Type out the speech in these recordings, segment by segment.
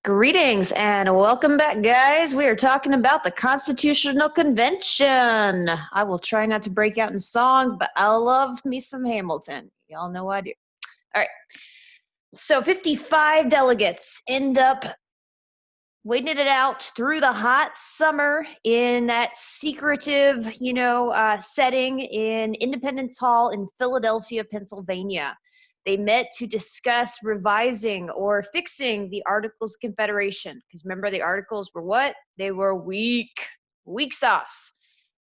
Greetings and welcome back, guys. We are talking about the Constitutional Convention. I will try not to break out in song, but I love me some Hamilton. Y'all know I do. All right. So 55 delegates end up waiting it out through the hot summer in that secretive, setting in Independence Hall in Philadelphia, Pennsylvania. They met to discuss revising or fixing the Articles of Confederation. Because remember, the Articles were what? They were weak sauce.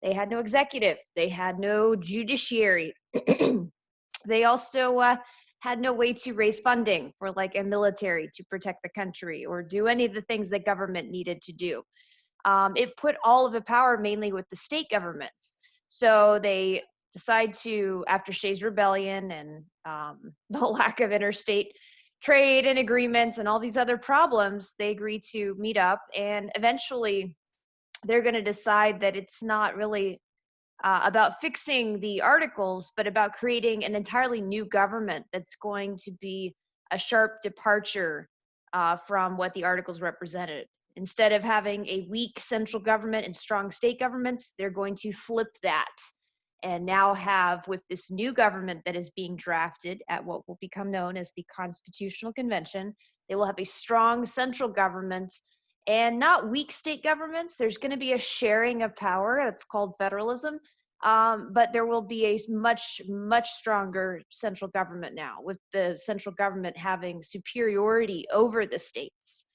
They had no executive. They had no judiciary. They also had no way to raise funding for like a military to protect the country or do any of the things that government needed to do. It put all of the power mainly with the state governments. So they decide to, after Shays' Rebellion and the lack of interstate trade and agreements and all these other problems, they agree to meet up, and eventually they're going to decide that it's not really about fixing the articles, but about creating an entirely new government that's going to be a sharp departure from what the articles represented. Instead of having a weak central government and strong state governments, they're going to flip that and now have, with this new government that is being drafted at what will become known as the Constitutional Convention, they will have a strong central government and not weak state governments. There's going to be a sharing of power. That's called federalism. But there will be a much stronger central government now, with the central government having superiority over the states,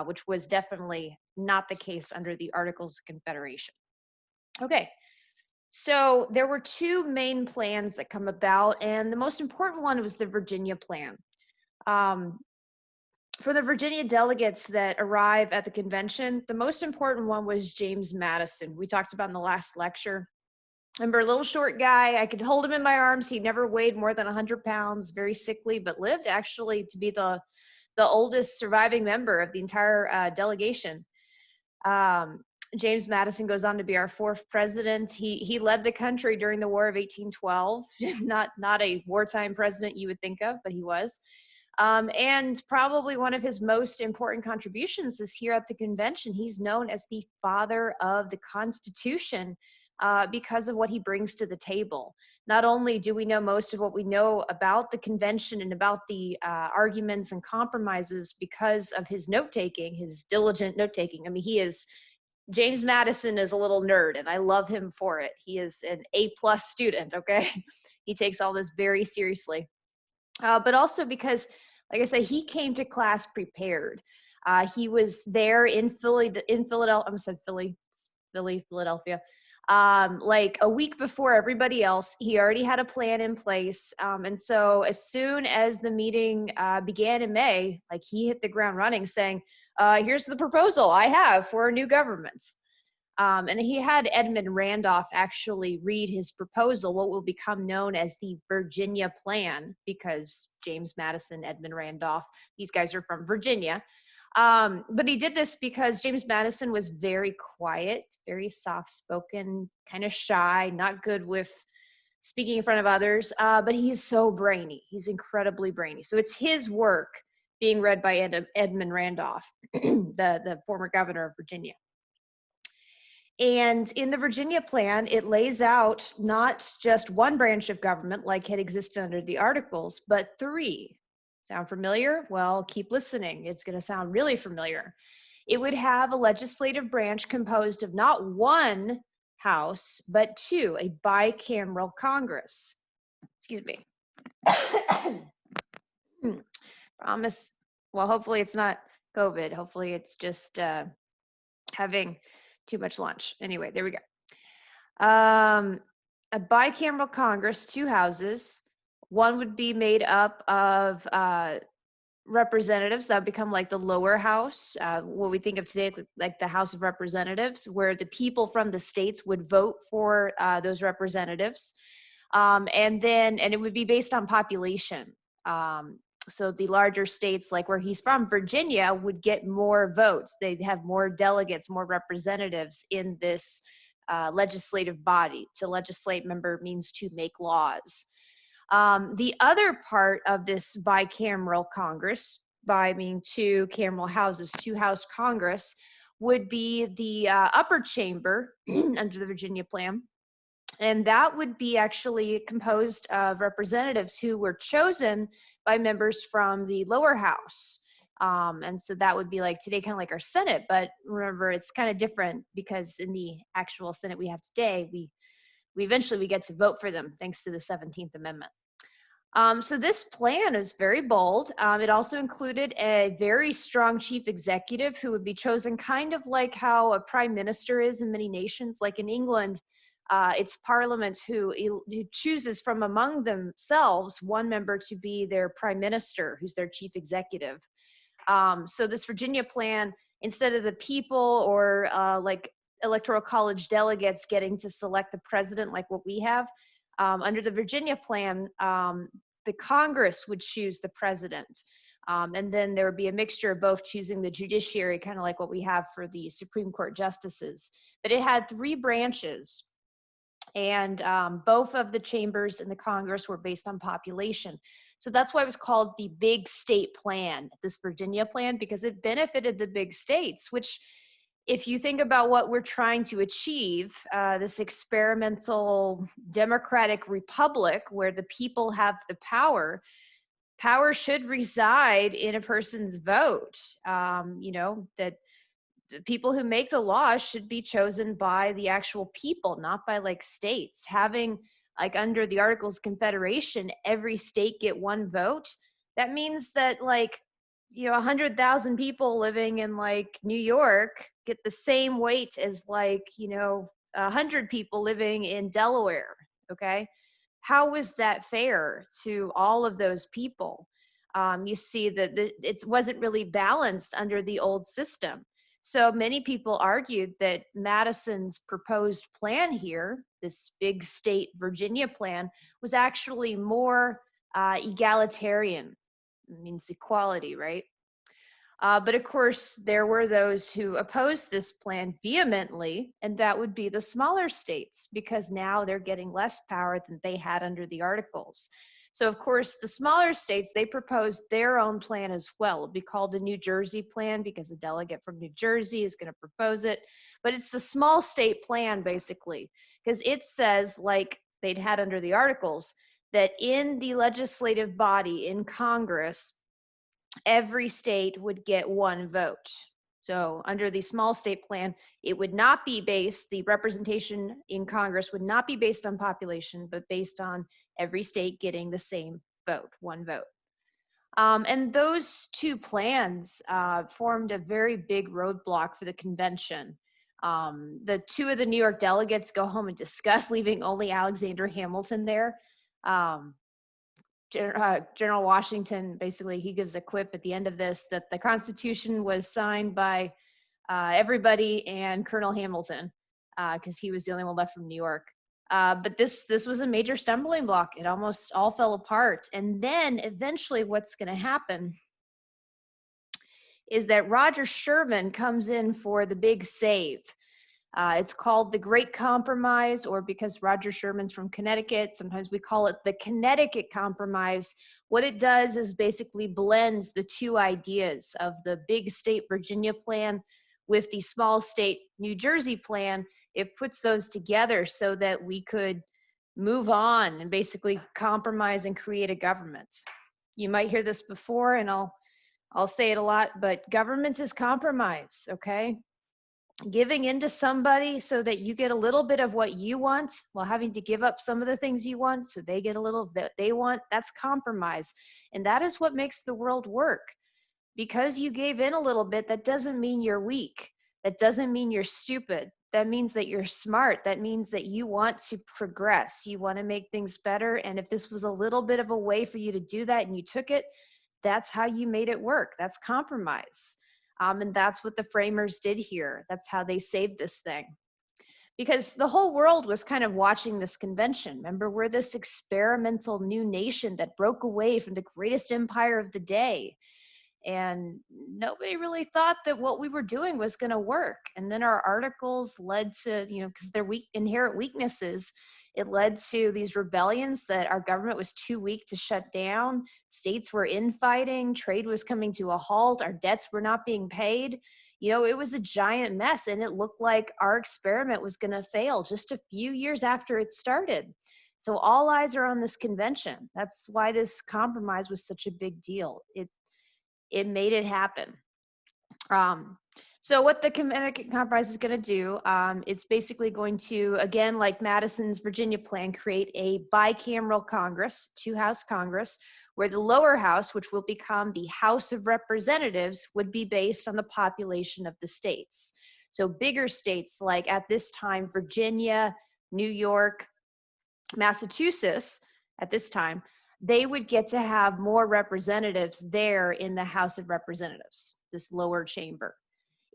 which was definitely not the case under the Articles of Confederation. Okay, so there were two main plans that come about, and the most important one was the Virginia plan. For the Virginia delegates that arrive at the convention, the most important one was James Madison. We talked about in the last lecture. Remember, a little short guy, I could hold him in my arms. He never weighed more than 100 pounds, very sickly, but lived actually to be the oldest surviving member of the entire delegation. James Madison goes on to be our fourth president. He led the country during the War of 1812. not a wartime president you would think of, but he was. And probably one of his most important contributions is here at the convention. He's known as the father of the Constitution because of what he brings to the table. Not only do we know most of what we know about the convention and about the arguments and compromises because of his note-taking, his diligent note-taking. I mean, James Madison is a little nerd, and I love him for it. He is an A+ student, okay? He takes all this very seriously. But also because, like I said, he came to class prepared. He was there in Philadelphia. I said Philadelphia. Like a week before everybody else. He already had a plan in place. And so as soon as the meeting began in May, like he hit the ground running saying, here's the proposal I have for a new government. And he had Edmund Randolph actually read his proposal, what will become known as the Virginia Plan, because James Madison, Edmund Randolph, these guys are from Virginia. But he did this because James Madison was very quiet, very soft-spoken, kind of shy, not good with speaking in front of others, but he's so brainy. He's incredibly brainy. So it's his work being read by Edmund Randolph, the former governor of Virginia. And in the Virginia plan, it lays out not just one branch of government like had existed under the Articles, but three. Sound familiar? Well, keep listening. It's going to sound really familiar. It would have a legislative branch composed of not one house, but two, a bicameral Congress. Excuse me. Promise. Well, hopefully it's not COVID. Hopefully it's just having too much lunch. Anyway, there we go. A bicameral Congress, two houses. One would be made up of representatives that would become like the lower house, what we think of today like the House of Representatives, where the people from the states would vote for those representatives. And it would be based on population. So the larger states, like where he's from, Virginia, would get more votes. They'd have more delegates, more representatives in this legislative body. To legislate, member, means to make laws. The other part of this bicameral Congress by being two cameral houses, two house Congress, would be the upper chamber under the Virginia plan. And that would be actually composed of representatives who were chosen by members from the lower house. And so that would be like today, kind of like our Senate, but remember it's kind of different because in the actual Senate we have today, we eventually we get to vote for them thanks to the 17th Amendment. So this plan is very bold. It also included a very strong chief executive who would be chosen kind of like how a prime minister is in many nations. Like in England, it's parliament who chooses from among themselves one member to be their prime minister, who's their chief executive. So this Virginia plan, instead of the people or like electoral college delegates getting to select the president like what we have, under the Virginia plan, the Congress would choose the president. And then there would be a mixture of both choosing the judiciary, kind of like what we have for the Supreme Court justices. But it had three branches. And both of the chambers in the Congress were based on population. So that's why it was called the big state plan, this Virginia plan, because it benefited the big states, which if you think about what we're trying to achieve, this experimental democratic republic where the people have the power should reside in a person's vote. That the people who make the laws should be chosen by the actual people, not by like states. Having like under the Articles of Confederation, every state get one vote. That means that like 100,000 people living in like New York get the same weight as like 100 people living in Delaware. Okay, how is that fair to all of those people? You see that it wasn't really balanced under the old system. So many people argued that Madison's proposed plan here, this big state Virginia plan, was actually more egalitarian. It means equality, right? But of course, there were those who opposed this plan vehemently, and that would be the smaller states, because now they're getting less power than they had under the Articles. So, of course, the smaller states, they proposed their own plan as well. It'll be called the New Jersey plan because a delegate from New Jersey is going to propose it. But it's the small state plan, basically, because it says, like they'd had under the Articles, that in the legislative body, in Congress, every state would get one vote. So under the small state plan, it would not be based, the representation in Congress would not be based on population, but based on every state getting the same vote, one vote. And those two plans formed a very big roadblock for the convention. The two of the New York delegates go home and discuss, leaving only Alexander Hamilton there. General Washington, basically, he gives a quip at the end of this that the Constitution was signed by everybody and Colonel Hamilton, because he was the only one left from New York. But this was a major stumbling block. It almost all fell apart. And then eventually what's going to happen is that Roger Sherman comes in for the big save. It's called the Great Compromise, or because Roger Sherman's from Connecticut, sometimes we call it the Connecticut Compromise. What it does is basically blends the two ideas of the big state Virginia plan with the small state New Jersey plan. It puts those together so that we could move on and basically compromise and create a government. You might hear this before, and I'll say it a lot, but government is compromise, okay? Giving in to somebody so that you get a little bit of what you want while having to give up some of the things you want so they get a little that they want, that's compromise. And that is what makes the world work. Because you gave in a little bit, that doesn't mean you're weak. That doesn't mean you're stupid. That means that you're smart. That means that you want to progress. You want to make things better. And if this was a little bit of a way for you to do that and you took it, that's how you made it work. That's compromise. And that's what the framers did here. That's how they saved this thing. Because the whole world was kind of watching this convention. Remember, we're this experimental new nation that broke away from the greatest empire of the day. And nobody really thought that what we were doing was going to work. And then our articles led to, because they're inherent weaknesses, It led to these rebellions that our government was too weak to shut down. States were infighting, trade was coming to a halt, our debts were not being paid. It was a giant mess, and it looked like our experiment was going to fail just a few years after it started. So all eyes are on this convention. That's why this compromise was such a big deal. It made it happen. So what the Connecticut Compromise is going to do, it's basically going to, again, like Madison's Virginia plan, create a bicameral Congress, two-house Congress, where the lower house, which will become the House of Representatives, would be based on the population of the states. So bigger states like, at this time, Virginia, New York, Massachusetts, at this time, they would get to have more representatives there in the House of Representatives, this lower chamber.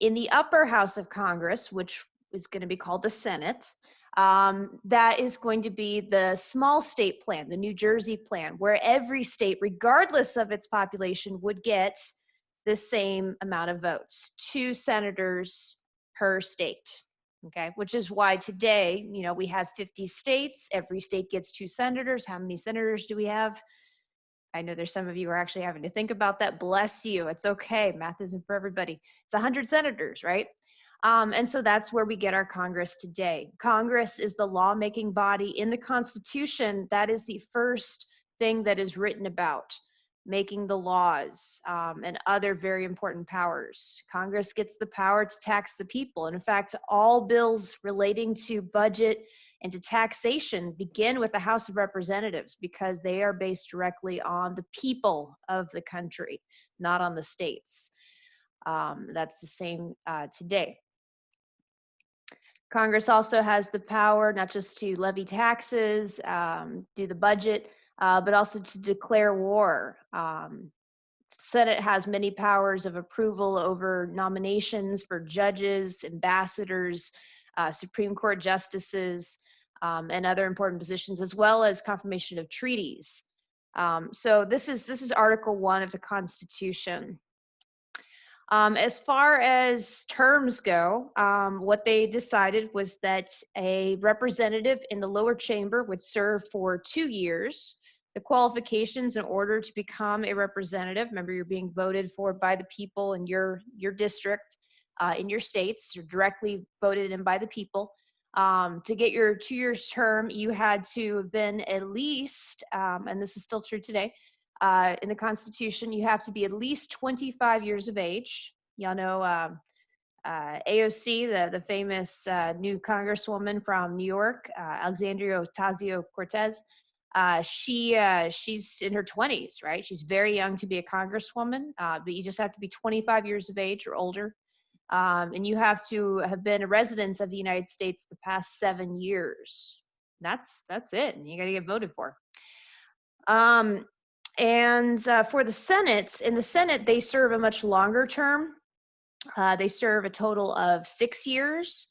In the upper house of Congress, which is going to be called the Senate, that is going to be the small state plan, the New Jersey plan, where every state, regardless of its population, would get the same amount of votes, 2 senators per state. Okay, which is why today, we have 50 states. Every state gets 2 senators. How many senators do we have? I know there's some of you who are actually having to think about that. Bless you. It's okay. Math isn't for everybody. It's 100 senators, right? And so that's where we get our Congress today. Congress is the lawmaking body in the Constitution. That is the first thing that is written about, making the laws and other very important powers. Congress gets the power to tax the people. And in fact, all bills relating to budget and to taxation begin with the House of Representatives, because they are based directly on the people of the country, not on the states. That's the same today. Congress also has the power not just to levy taxes, do the budget, but also to declare war. Senate has many powers of approval over nominations for judges, ambassadors, Supreme Court justices, and other important positions, as well as confirmation of treaties. So this is Article 1 of the Constitution. As far as terms go, what they decided was that a representative in the lower chamber would serve for 2 years. The qualifications in order to become a representative, remember, you're being voted for by the people in your district, in your states, you're directly voted in by the people. To get your 2-year term, you had to have been at least, and this is still true today, in the Constitution, you have to be at least 25 years of age. Y'all know AOC, the famous new congresswoman from New York, Alexandria Ocasio-Cortez. She's in her 20s, right? She's very young to be a congresswoman, but you just have to be 25 years of age or older. And you have to have been a resident of the United States the past 7 years. That's it, and you got to get voted for. And for the Senate, in the Senate, they serve a much longer term. They serve a total of 6 years,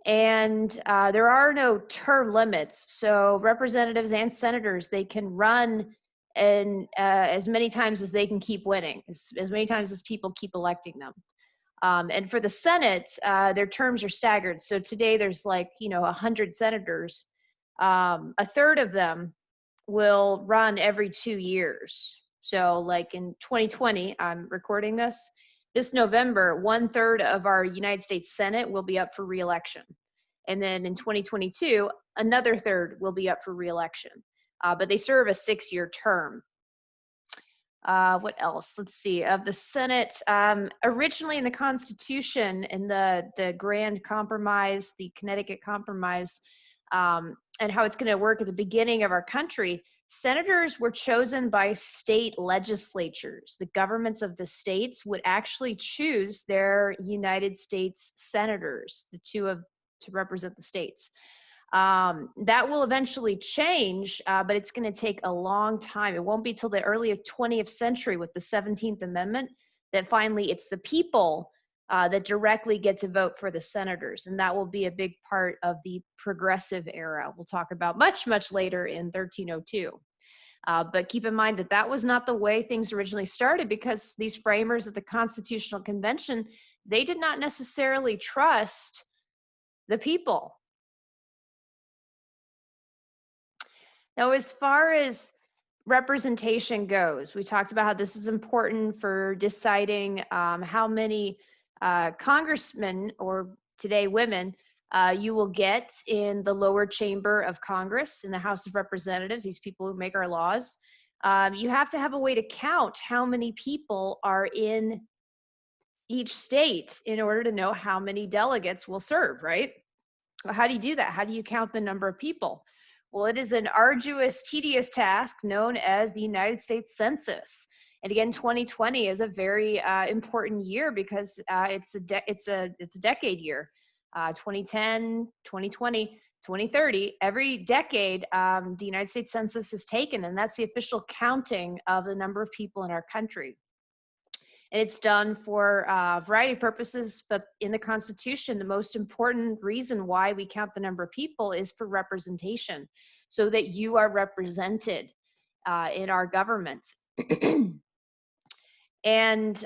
and there are no term limits. So representatives and senators, they can run and as many times as they can keep winning, as many times as people keep electing them. And for the Senate, their terms are staggered. So today there's 100 senators. A third of them will run every 2 years. So like in 2020, I'm recording this November, 1/3 of our United States Senate will be up for re-election. And then in 2022, another third will be up for re-election. But they serve a 6-year term. What else? Let's see. Of the Senate, originally in the Constitution, in the Grand Compromise, the Connecticut Compromise, and how it's going to work at the beginning of our country, senators were chosen by state legislatures. The governments of the states would actually choose their United States senators, to represent the states. That will eventually change, but it's going to take a long time. It won't be till the early 20th century with the 17th Amendment that finally it's the people that directly get to vote for the senators. And that will be a big part of the progressive era. We'll talk about much, much later in 1302. But keep in mind that that was not the way things originally started, because these framers of the Constitutional Convention, they did not necessarily trust the people. Now, as far as representation goes, we talked about how this is important for deciding how many congressmen, or today women, you will get in the lower chamber of Congress, in the House of Representatives, these people who make our laws. You have to have a way to count how many people are in each state in order to know how many delegates will serve, right? How do you do that? How do you count the number of people? Well, it is an arduous, tedious task known as the United States Census. And again, 2020 is a very important year because it's a decade year. 2010, 2020, 2030, every decade, the United States Census is taken, and that's the official counting of the number of people in our country. And it's done for a variety of purposes, but in the Constitution, the most important reason why we count the number of people is for representation, so that you are represented in our government. And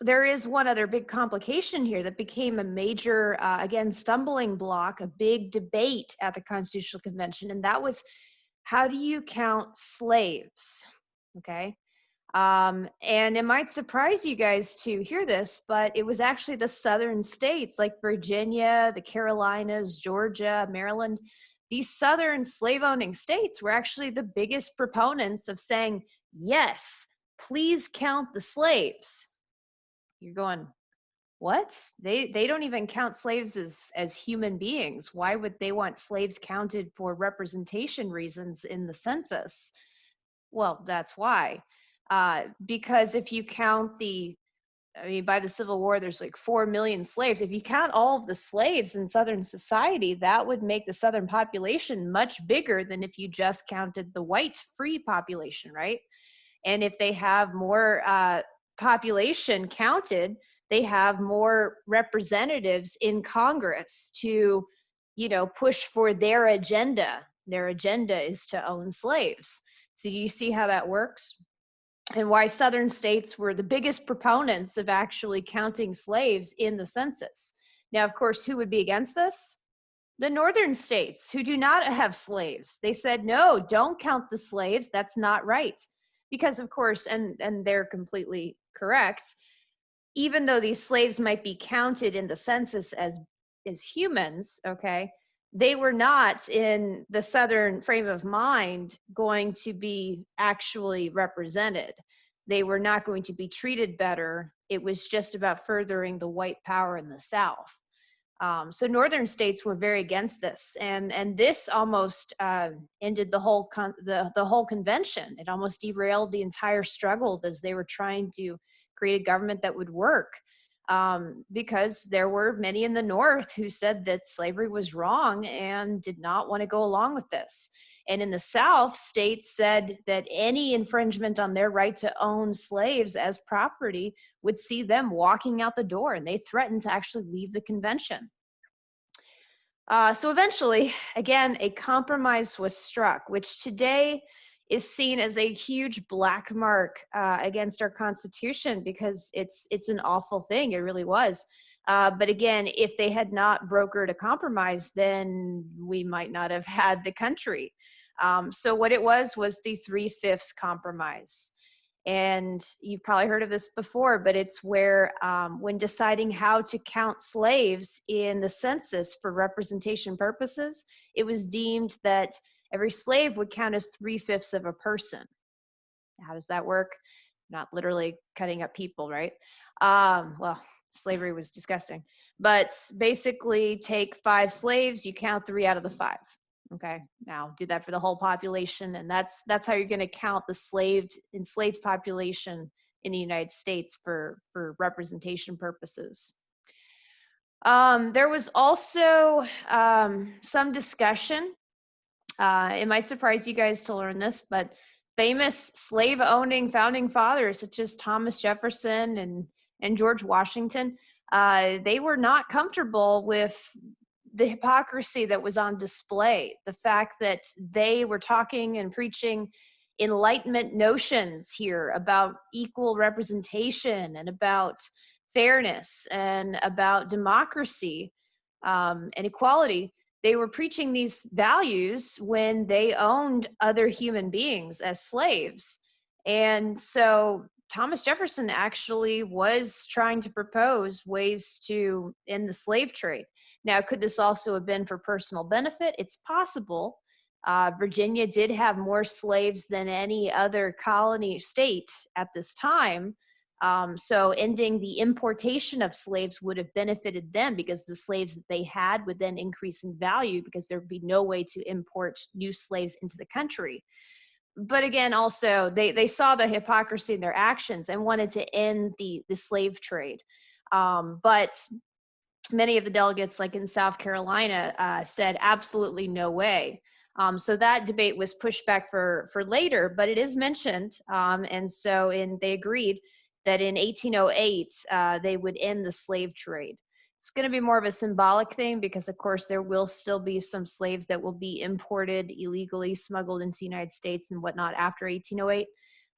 there is one other big complication here that became a major, again, stumbling block, a big debate at the Constitutional Convention, and that was, how do you count slaves? Okay. And it might surprise you guys to hear this, but it was actually the southern states like Virginia, the Carolinas, Georgia, Maryland. These southern slave owning states were actually the biggest proponents of saying, yes, please count the slaves. You're going, what? They don't even count slaves as human beings. Why would they want slaves counted for representation reasons in the census? Well, that's why. Because if you count by the Civil War, there's like 4 million slaves. If you count all of the slaves in Southern society, that would make the Southern population much bigger than if you just counted the white free population, right? And if they have more population counted, they have more representatives in Congress to, push for their agenda. Their agenda is to own slaves. So do you see how that works? And why Southern states were the biggest proponents of actually counting slaves in the census. Now, of course, who would be against this? The Northern states, who do not have slaves. They said, no, don't count the slaves. That's not right. Because, of course, and they're completely correct, even though these slaves might be counted in the census as humans, okay, they were not, in the Southern frame of mind, going to be actually represented. They were not going to be treated better. It was just about furthering the white power in the South. So Northern states were very against this, and this almost ended the whole the whole convention. It almost derailed the entire struggle as they were trying to create a government that would work. Because there were many in the North who said that slavery was wrong and did not want to go along with this. And in the South, states said that any infringement on their right to own slaves as property would see them walking out the door, and they threatened to actually leave the convention. So eventually, again, a compromise was struck, which today is seen as a huge black mark against our Constitution, because it's an awful thing. It really was. But again, if they had not brokered a compromise, then we might not have had the country. So what it was the 3/5 compromise. And you've probably heard of this before, but it's where when deciding how to count slaves in the census for representation purposes, it was deemed that every slave would count as 3/5 of a person. How does that work? Not literally cutting up people, right? Well, slavery was disgusting. But basically, take 5 slaves, you count 3 out of the 5. Okay, now do that for the whole population, and that's how you're going to count the enslaved population in the United States for representation purposes. There was also some discussion. It might surprise you guys to learn this, but famous slave-owning founding fathers such as Thomas Jefferson and George Washington, they were not comfortable with the hypocrisy that was on display. The fact that they were talking and preaching Enlightenment notions here about equal representation and about fairness and about democracy and equality. they were preaching these values when they owned other human beings as slaves. And so Thomas Jefferson actually was trying to propose ways to end the slave trade. Now, could this also have been for personal benefit? It's possible. Virginia did have more slaves than any other colony state at this time. So ending the importation of slaves would have benefited them, because the slaves that they had would then increase in value, because there would be no way to import new slaves into the country. But again, also they saw the hypocrisy in their actions and wanted to end the slave trade. But many of the delegates, like in South Carolina, said absolutely no way. So that debate was pushed back for later, but it is mentioned, and so they agreed that in 1808 they would end the slave trade. It's going to be more of a symbolic thing, because of course there will still be some slaves that will be imported illegally, smuggled into the United States and whatnot after 1808.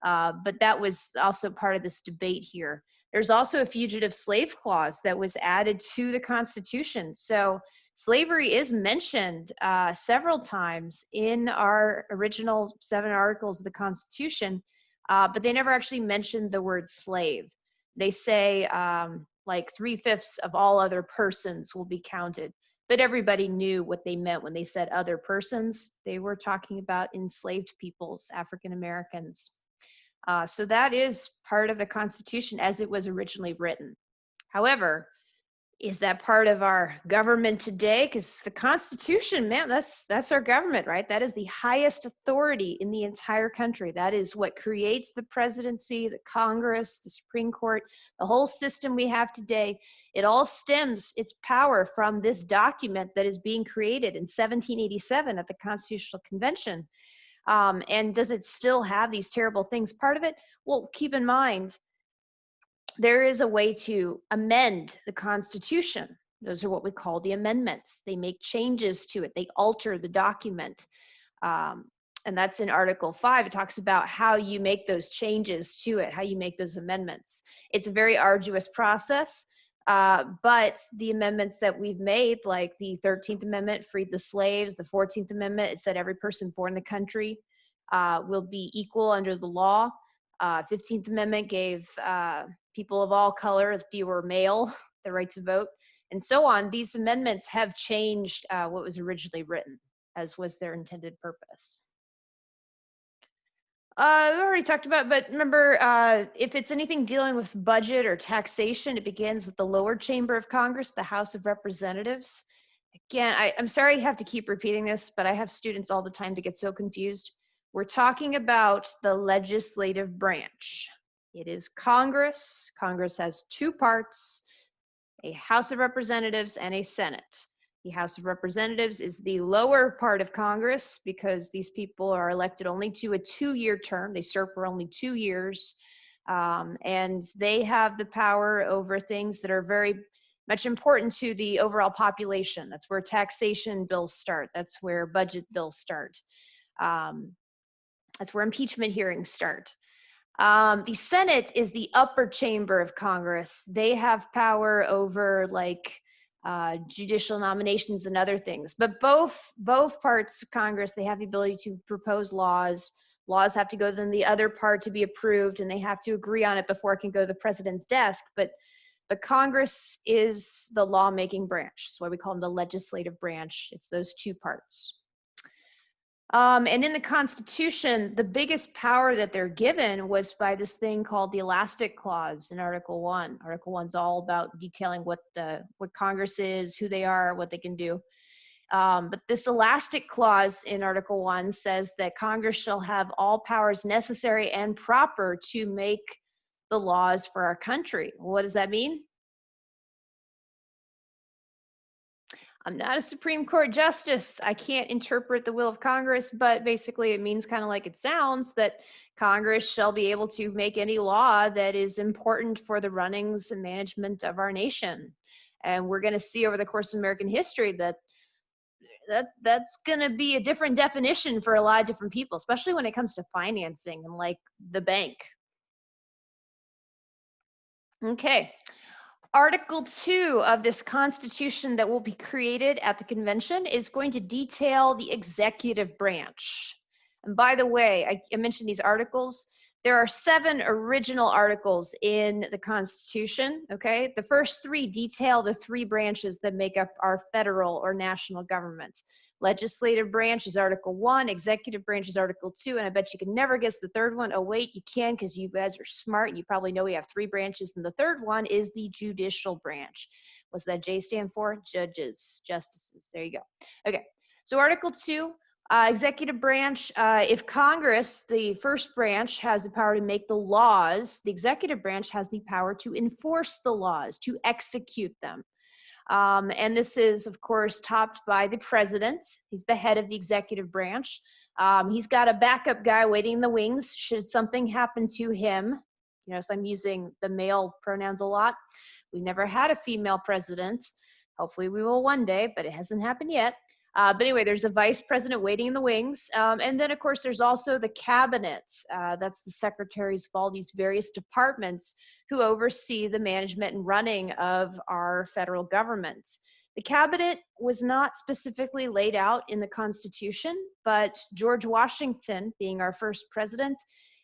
But that was also part of this debate here. There's also a fugitive slave clause that was added to the Constitution. So slavery is mentioned several times in our original 7 articles of the Constitution, but they never actually mentioned the word slave. They say like 3/5 of all other persons will be counted, but everybody knew what they meant when they said other persons. They were talking about enslaved peoples, African Americans. So that is part of the Constitution as it was originally written. However, is that part of our government today? Because the Constitution, man, that's our government, right? That is the highest authority in the entire country. That is what creates the presidency, the Congress, the Supreme Court, the whole system we have today. It all stems its power from this document that is being created in 1787 at the Constitutional Convention. And does it still have these terrible things? Part of it, well, keep in mind, there is a way to amend the Constitution. Those are what we call the amendments. They make changes to it. They alter the document. And that's in Article 5. It talks about how you make those changes to it, how you make those amendments. It's a very arduous process. But the amendments that we've made, like the 13th Amendment freed the slaves, the 14th Amendment, it said every person born in the country will be equal under the law. 15th Amendment gave people of all color, if you were male, the right to vote, and so on. These amendments have changed what was originally written, as was their intended purpose. We already talked about, but remember, if it's anything dealing with budget or taxation, it begins with the lower chamber of Congress, the House of Representatives. Again, I'm sorry I have to keep repeating this, but I have students all the time to get so confused. We're talking about the legislative branch. It is Congress. Congress has 2 parts, a House of Representatives and a Senate. The House of Representatives is the lower part of Congress, because these people are elected only to a 2-year term. They serve for only 2 years. And they have the power over things that are very much important to the overall population. That's where taxation bills start. That's where budget bills start. That's where impeachment hearings start. The Senate is the upper chamber of Congress. They have power over like judicial nominations and other things. But both parts of Congress, they have the ability to propose laws. Laws have to go to the other part to be approved, and they have to agree on it before it can go to the president's desk. But Congress is the lawmaking branch. That's why we call them the legislative branch. It's those 2 parts. And in the Constitution, the biggest power that they're given was by this thing called the Elastic Clause in Article 1. Article 1 is all about detailing what Congress is, who they are, what they can do. But this Elastic Clause in Article 1 says that Congress shall have all powers necessary and proper to make the laws for our country. What does that mean? I'm not a Supreme Court justice. I can't interpret the will of Congress, but basically it means kind of like it sounds, that Congress shall be able to make any law that is important for the runnings and management of our nation. And we're going to see over the course of American history that that's going to be a different definition for a lot of different people, especially when it comes to financing and like the bank. Okay. Article 2 of this Constitution that will be created at the convention is going to detail the executive branch. And by the way, I mentioned these articles. There are 7 original articles in the Constitution, okay? The first 3 detail the 3 branches that make up our federal or national government. Legislative branch is Article 1, executive branch is Article 2, and I bet you can never guess the third one. Oh wait, you can, because you guys are smart and you probably know we have 3 branches, and the third one is the judicial branch. What's that J stand for? Judges, justices. There you go. Okay, so Article 2, executive branch, if Congress, the first branch, has the power to make the laws, the executive branch has the power to enforce the laws, to execute them. And this is, of course, topped by the president. He's the head of the executive branch. He's got a backup guy waiting in the wings should something happen to him. You know, so I'm using the male pronouns a lot. We've never had a female president. Hopefully we will one day, but it hasn't happened yet. But anyway, there's a vice president waiting in the wings. And then, of course, there's also the cabinet. That's the secretaries of all these various departments who oversee the management and running of our federal government. The cabinet was not specifically laid out in the Constitution, but George Washington, being our first president,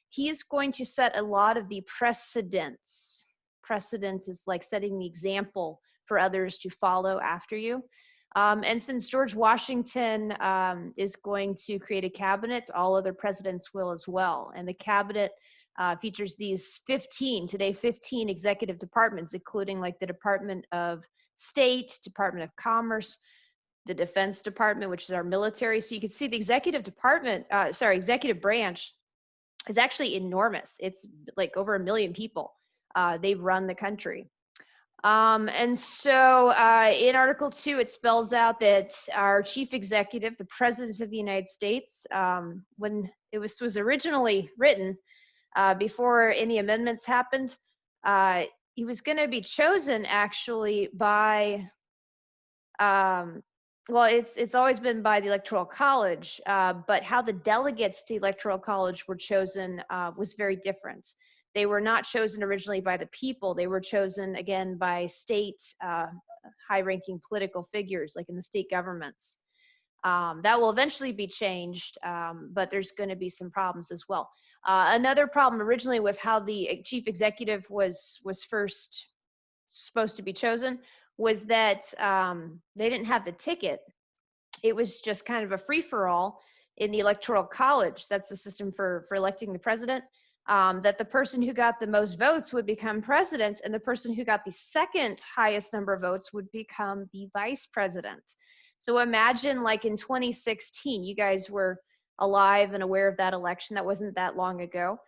he is going to set a lot of the precedents. Precedent is like setting the example for others to follow after you. And since George Washington is going to create a cabinet, all other presidents will as well. And the cabinet features these 15 executive departments, including like the Department of State, Department of Commerce, the Defense Department, which is our military. So you can see the executive department, executive branch is actually enormous. It's like over 1 million people. They run the country. And so in Article 2, it spells out that our chief executive, the President of the United States, when it was originally written, before any amendments happened, he was going to be chosen actually by, well, it's always been by the Electoral College, but how the delegates to the Electoral College were chosen was very different. They were not chosen originally by the people. They were chosen, again, by state high-ranking political figures, like in the state governments. That will eventually be changed, but there's going to be some problems as well. Another problem originally with how the chief executive was first supposed to be chosen was that they didn't have the ticket. It was just kind of a free-for-all in the Electoral College. That's the system for electing the president. That the person who got the most votes would become president, and the person who got the second highest number of votes would become the vice president. So imagine like in 2016, you guys were alive and aware of that election. That wasn't that long ago.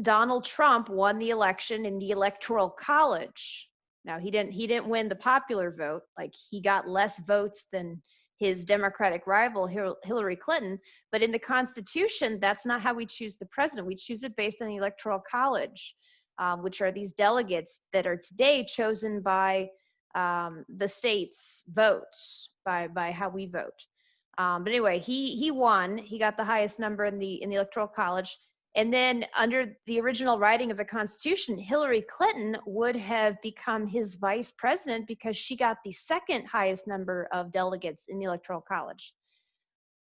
Donald Trump won the election in the Electoral College. Now he didn't win the popular vote. Like he got less votes than his Democratic rival, Hillary Clinton. But in the Constitution, that's not how we choose the president. We choose it based on the Electoral College, which are these delegates that are today chosen by the states' votes, by how we vote. But anyway, he won. He got the highest number in the Electoral College. And then under the original writing of the Constitution, Hillary Clinton would have become his vice president because she got the second highest number of delegates in the Electoral College.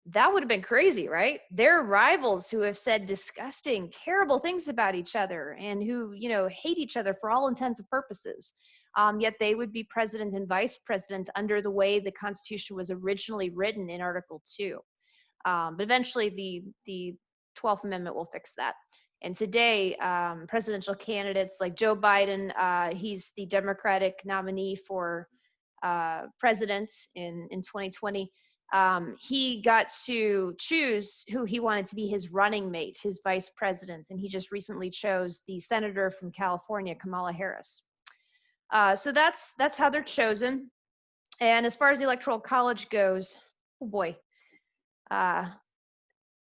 That would have been crazy, right? They're rivals who have said disgusting, terrible things about each other and who, you know, hate each other for all intents and purposes. Yet they would be president and vice president under the way the Constitution was originally written in Article 2. But eventually the 12th Amendment will fix that. And today, presidential candidates like Joe Biden, he's the Democratic nominee for president in 2020. He got to choose who he wanted to be his running mate, his vice president, and he just recently chose the senator from California, Kamala Harris. So that's how they're chosen. And as far as the Electoral College goes, oh boy,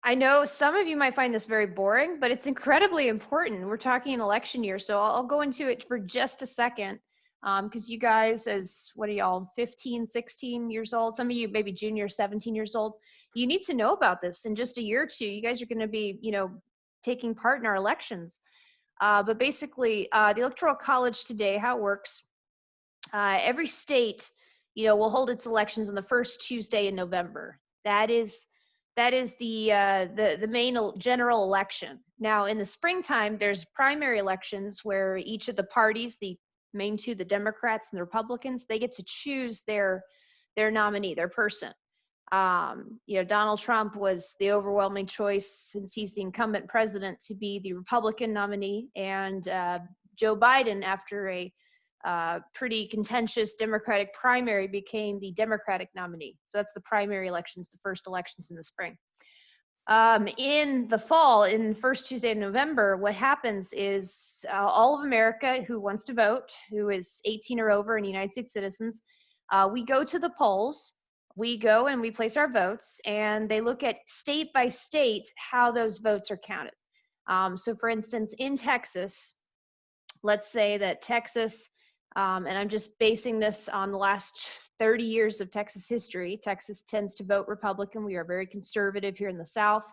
I know some of you might find this very boring, but it's incredibly important. We're talking an election year, so I'll go into it for just a second, because you guys, as what are y'all, 15, 16 years old, some of you maybe junior, 17 years old, you need to know about this. In just a year or two, you guys are going to be, you know, taking part in our elections. But basically, the Electoral College today, how it works, every state, will hold its elections on the first Tuesday in November. That is the main general election. Now, in the springtime, there's primary elections where each of the parties, the main two, the Democrats and the Republicans, they get to choose their nominee, their person. Donald Trump was the overwhelming choice since he's the incumbent president to be the Republican nominee, and Joe Biden, after a pretty contentious Democratic primary, became the Democratic nominee. So that's the primary elections, the first elections in the spring. In the fall, in first Tuesday of November, what happens is all of America who wants to vote, who is 18 or over and United States citizens, we go to the polls. We go and we place our votes, and they look at state by state how those votes are counted. So for instance, in Texas, let's say that Texas, and I'm just basing this on the last 30 years of Texas history. Texas tends to vote Republican. We are very conservative here in the South.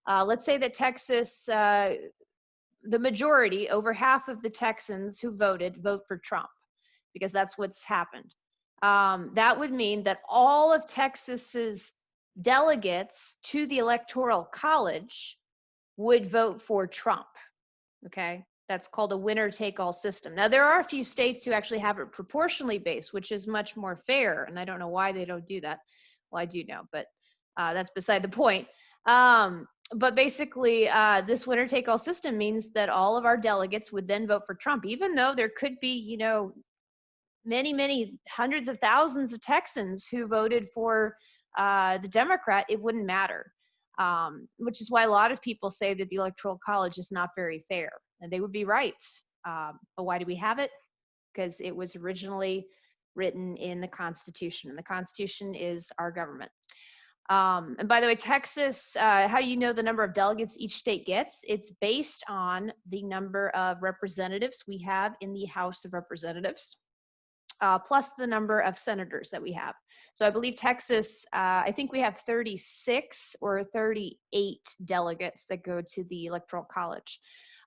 Let's say that Texas, the majority, over half of the Texans who vote for Trump, because that's what's happened. That would mean that all of Texas's delegates to the Electoral College would vote for Trump. Okay, that's called a winner-take-all system. Now, there are a few states who actually have it proportionally based, which is much more fair, and I don't know why they don't do that. Well, I do know, but that's beside the point. But basically, this winner-take-all system means that all of our delegates would then vote for Trump, even though there could be, many hundreds of thousands of Texans who voted for the Democrat. It wouldn't matter, which is why a lot of people say that the Electoral College is not very fair, and they would be right. But why do we have it? Because it was originally written in the Constitution, and the Constitution is our government. And by the way, Texas, how do you know the number of delegates each state gets? It's based on the number of representatives we have in the House of Representatives. Plus the number of senators that we have. So I believe Texas, I think we have 36 or 38 delegates that go to the Electoral College.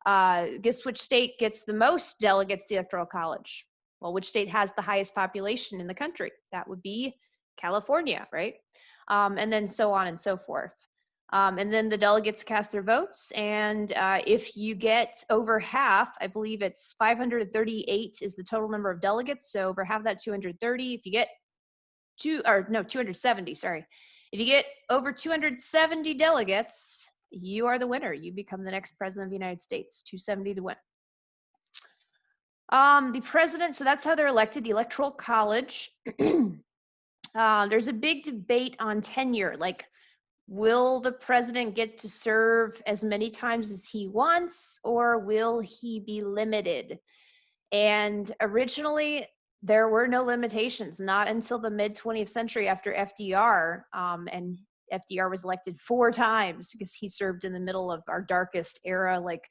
Guess which state gets the most delegates to the Electoral College? Well, which state has the highest population in the country? That would be California, right? And then so on and so forth. And then the delegates cast their votes, and if you get over half, I believe it's 538 is the total number of delegates, so over half that 230, if you get 270, sorry. If you get over 270 delegates, you are the winner. You become the next president of the United States, 270 to win. The president, so that's how they're elected, the Electoral College. There's a big debate on tenure, like, will the president get to serve as many times as he wants, or will he be limited? And originally, there were no limitations, not until the mid-20th century after FDR, and FDR was elected 4 times because he served in the middle of our darkest era. Like,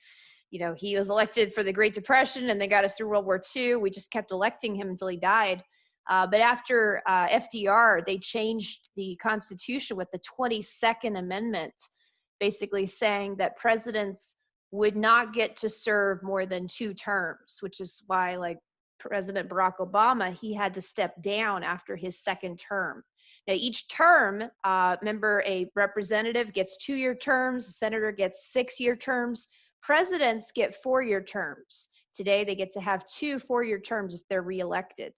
he was elected for the Great Depression, and they got us through World War II. We just kept electing him until he died. But after FDR, they changed the Constitution with the 22nd Amendment, basically saying that presidents would not get to serve more than 2 terms, which is why, like, President Barack Obama, he had to step down after his 2nd term. Now, each term, remember, a representative gets 2-year terms, a senator gets 6-year terms. Presidents get 4-year terms. Today, they get to have 2 4-year terms if they're reelected.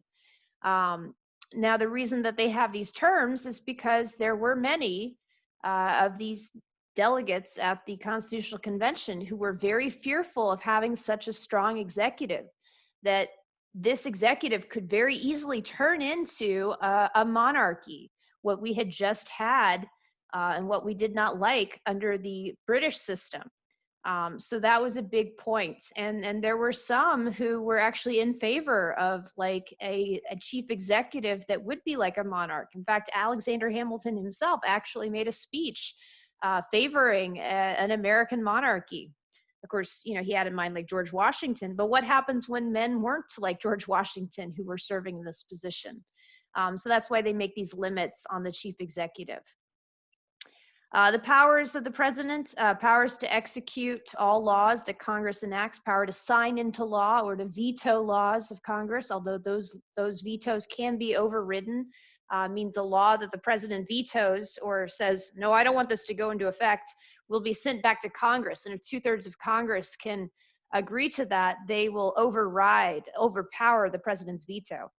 Now, the reason that they have these terms is because there were many of these delegates at the Constitutional Convention who were very fearful of having such a strong executive, that this executive could very easily turn into a monarchy, what we had just had and what we did not like under the British system. So that was a big point. And there were some who were actually in favor of, like, a chief executive that would be like a monarch. In fact, Alexander Hamilton himself actually made a speech favoring an American monarchy. Of course, he had in mind, like, George Washington, but what happens when men weren't like George Washington who were serving in this position? So that's why they make these limits on the chief executive. The powers of the president, powers to execute all laws that Congress enacts, power to sign into law or to veto laws of Congress, although those vetoes can be overridden, means a law that the president vetoes or says, no, I don't want this to go into effect, will be sent back to Congress. And if 2/3 of Congress can agree to that, they will overpower the president's veto.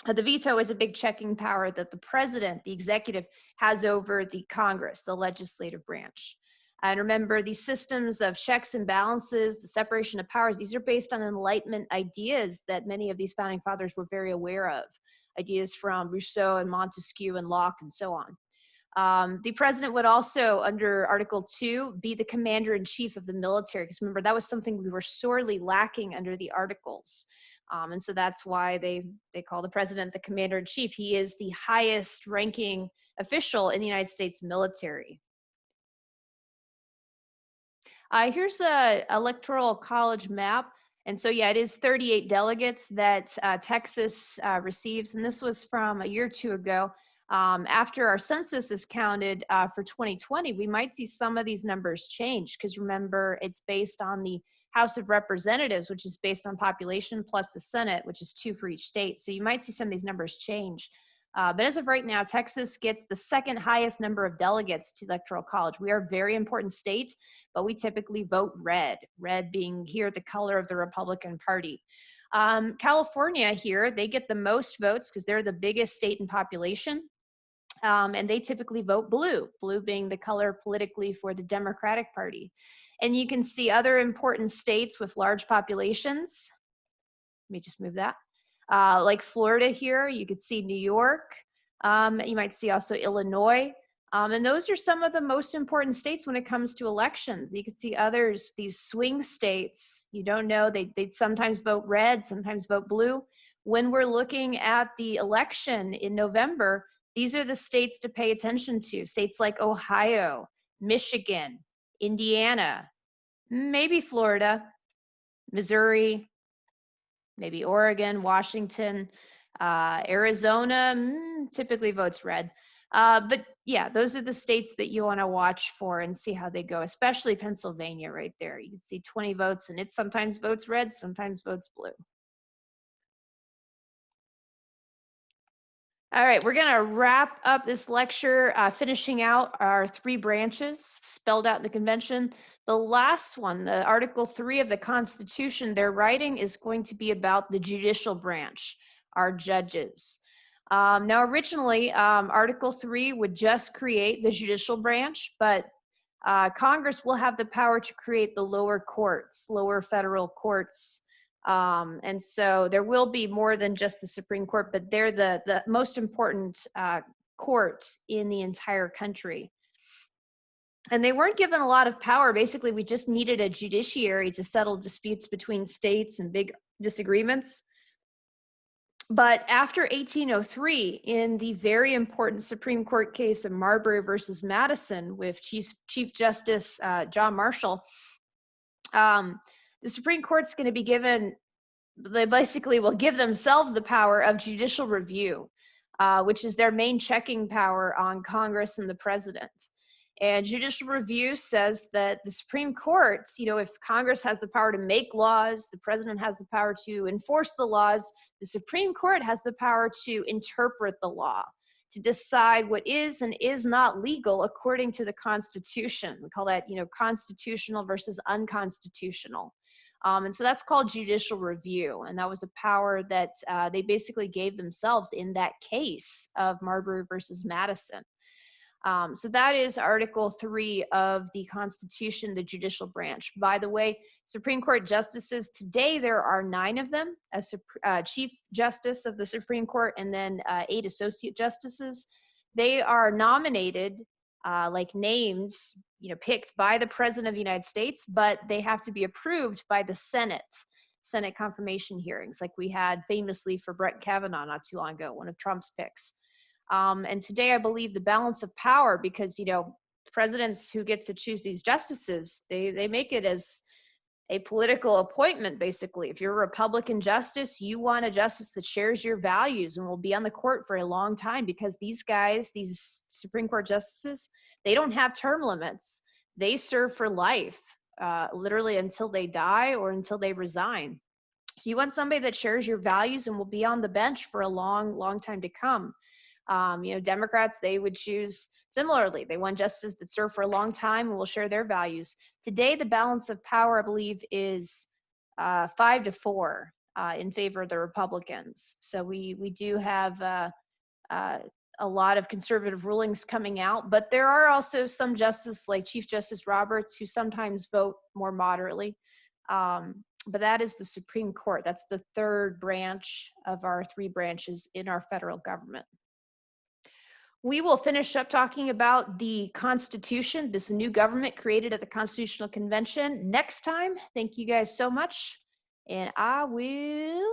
The veto is a big checking power that the president, the executive, has over the Congress, the legislative branch. And remember, these systems of checks and balances, the separation of powers, these are based on Enlightenment ideas that many of these founding fathers were very aware of, ideas from Rousseau and Montesquieu and Locke and so on. The president would also, under Article 2, be the commander-in-chief of the military, because remember, that was something we were sorely lacking under the Articles. And so that's why they call the president the commander-in-chief. He is the highest ranking official in the United States military. Here's a electoral college map. And so, yeah, it is 38 delegates that Texas receives. And this was from a year or two ago. After our census is counted for 2020, we might see some of these numbers change, because remember, it's based on the House of Representatives, which is based on population, plus the Senate, which is 2 for each state. So you might see some of these numbers change. But as of right now, Texas gets the second highest number of delegates to the Electoral College. We are a very important state, but we typically vote red, red being here the color of the Republican Party. California here, they get the most votes because they're the biggest state in population. And they typically vote blue, blue being the color politically for the Democratic Party. And you can see other important states with large populations. Let me just move that. Like Florida here, you could see New York. You might see also Illinois. And those are some of the most important states when it comes to elections. You could see others, these swing states, you don't know, they'd sometimes vote red, sometimes vote blue. When we're looking at the election in November, these are the states to pay attention to. States like Ohio, Michigan, Indiana, maybe Florida, Missouri, maybe Oregon, Washington, Arizona, typically votes red. But yeah, those are the states that you want to watch for and see how they go, especially Pennsylvania right there. You can see 20 votes, and it sometimes votes red, sometimes votes blue. All right, we're going to wrap up this lecture, finishing out our 3 branches spelled out in the convention. The last one, the Article 3 of the Constitution, their writing is going to be about the judicial branch, our judges. Now, originally, Article 3 would just create the judicial branch, but Congress will have the power to create the lower courts, lower federal courts. And so there will be more than just the Supreme Court, but they're the most important court in the entire country. And they weren't given a lot of power. Basically, we just needed a judiciary to settle disputes between states and big disagreements. But after 1803, in the very important Supreme Court case of Marbury versus Madison with Chief Justice John Marshall, the Supreme Court's going to be given, they basically will give themselves the power of judicial review, which is their main checking power on Congress and the president. And judicial review says that the Supreme Court, if Congress has the power to make laws, the president has the power to enforce the laws, the Supreme Court has the power to interpret the law, to decide what is and is not legal according to the Constitution. We call that, constitutional versus unconstitutional. And so that's called judicial review. And that was a power that they basically gave themselves in that case of Marbury versus Madison. So that is Article 3 of the Constitution, the judicial branch. By the way, Supreme Court justices, today there are 9 of them, a Chief Justice of the Supreme Court, and then 8 Associate Justices. They are nominated, named, picked by the President of the United States, but they have to be approved by the Senate confirmation hearings, like we had famously for Brett Kavanaugh not too long ago, one of Trump's picks. And today, I believe the balance of power, because, presidents who get to choose these justices, they make it as a political appointment, basically. If you're a Republican justice, you want a justice that shares your values and will be on the court for a long time, because these guys, these Supreme Court justices, they don't have term limits. They serve for life, literally until they die or until they resign. So you want somebody that shares your values and will be on the bench for a long, long time to come. Democrats, they would choose similarly. They want justices that serve for a long time and will share their values. Today, the balance of power, I believe, is 5-4 in favor of the Republicans. So we do have a lot of conservative rulings coming out, but there are also some justices like Chief Justice Roberts who sometimes vote more moderately. But that is the Supreme Court. That's the third branch of our 3 branches in our federal government. We will finish up talking about the Constitution, this new government created at the Constitutional Convention, next time. Thank you guys so much, and I will